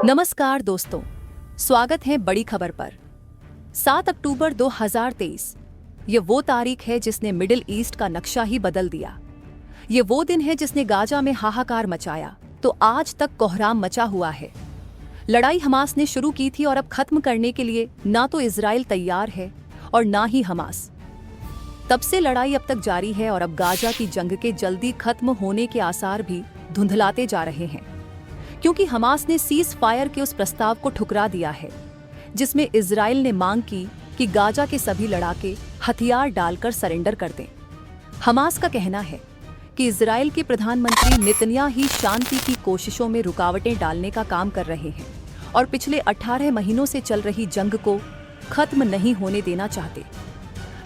नमस्कार दोस्तों, स्वागत है बड़ी खबर पर। 7 अक्टूबर 2023 ये वो तारीख है जिसने मिडिल ईस्ट का नक्शा ही बदल दिया। ये वो दिन है जिसने गाजा में हाहाकार मचाया तो आज तक कोहराम मचा हुआ है। लड़ाई हमास ने शुरू की थी और अब खत्म करने के लिए ना तो इजराइल तैयार है और ना ही हमास। तब से लड़ाई अब तक जारी है और अब गाजा की जंग के जल्दी खत्म होने के आसार भी धुंधलाते जा रहे हैं, क्योंकि हमास ने सीज फायर के उस प्रस्ताव को ठुकरा दिया है जिसमें इजराइल ने मांग की कि गाजा के सभी लड़ाके हथियार डालकर सरेंडर कर दें। हमास का कहना है कि इजराइल के प्रधानमंत्री नेतन्याहू ही शांति की कोशिशों में रुकावटें डालने का काम कर रहे हैं और पिछले 18 महीनों से चल रही जंग को खत्म नहीं होने देना चाहते।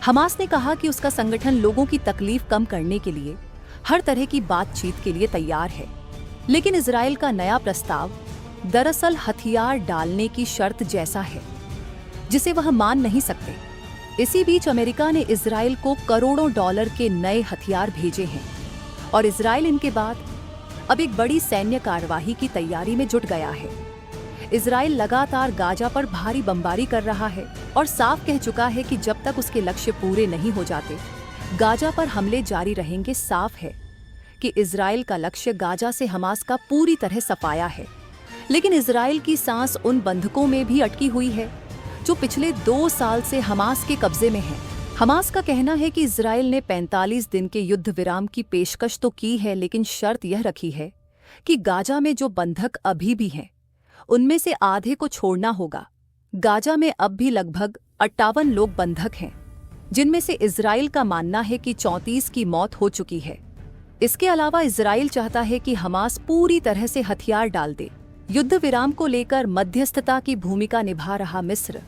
हमास ने कहा कि उसका संगठन लोगों की तकलीफ कम करने के लिए हर तरह की बातचीत के लिए तैयार है, लेकिन इजराइल का नया प्रस्ताव दरअसल हथियार डालने की शर्त जैसा है जिसे वह मान नहीं सकते। इसी बीच अमेरिका ने इजराइल को करोड़ों डॉलर के नए हथियार भेजे हैं और इजराइल इनके बाद अब एक बड़ी सैन्य कार्यवाही की तैयारी में जुट गया है। इजराइल लगातार गाजा पर भारी बमबारी कर रहा है और साफ कह चुका है कि जब तक उसके लक्ष्य पूरे नहीं हो जाते गाजा पर हमले जारी रहेंगे। साफ है कि इजराइल का लक्ष्य गाजा से हमास का पूरी तरह सफाया है, लेकिन इजराइल की सांस उन बंधकों में भी अटकी हुई है जो पिछले 2 साल से हमास के कब्जे में हैं। हमास का कहना है कि इजराइल ने 45 दिन के युद्ध विराम की पेशकश तो की है, लेकिन शर्त यह रखी है कि गाजा में जो बंधक अभी भी हैं उनमें से आधे को छोड़ना होगा। गाजा में अब भी लगभग 58 लोग बंधक हैं, जिनमें से इजराइल का मानना है कि 34 की मौत हो चुकी है। इसके अलावा इजराइल चाहता है कि हमास पूरी तरह से हथियार डाल दे। युद्ध विराम को लेकर मध्यस्थता की भूमिका निभा रहा मिस्र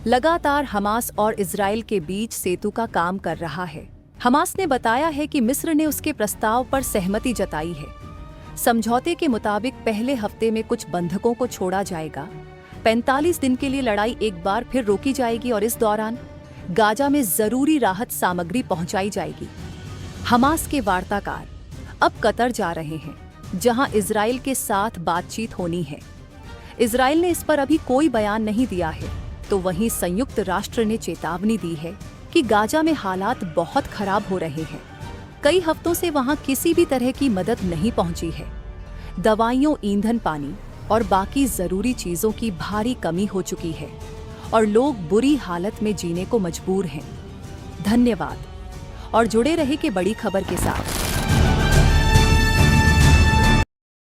लगातार हमास और इजराइल के बीच सेतु का काम कर रहा है। हमास ने बताया है कि मिस्र ने उसके प्रस्ताव पर सहमति जताई है। समझौते के मुताबिक पहले हफ्ते में कुछ बंधकों को छोड़ा जाएगा। 45 दिन के लिए लड़ाई एक बार फिर रोकी जाएगी और इस दौरान गाजा में जरूरी राहत सामग्री पहुंचाई जाएगी। हमास के वार्ताकार अब कतर जा रहे हैं, जहां इजराइल के साथ बातचीत होनी है। इजराइल ने इस पर अभी कोई बयान नहीं दिया है, तो वहीं संयुक्त राष्ट्र ने चेतावनी दी है कि गाजा में हालात बहुत खराब हो रहे हैं। कई हफ्तों से वहां किसी भी तरह की मदद नहीं पहुंची है। दवाइयों, ईंधन, पानी और बाकी जरूरी चीजों की भारी कमी हो चुकी है और लोग बुरी हालत में जीने को मजबूर हैं। धन्यवाद और जुड़े रहे के बड़ी खबर के साथ।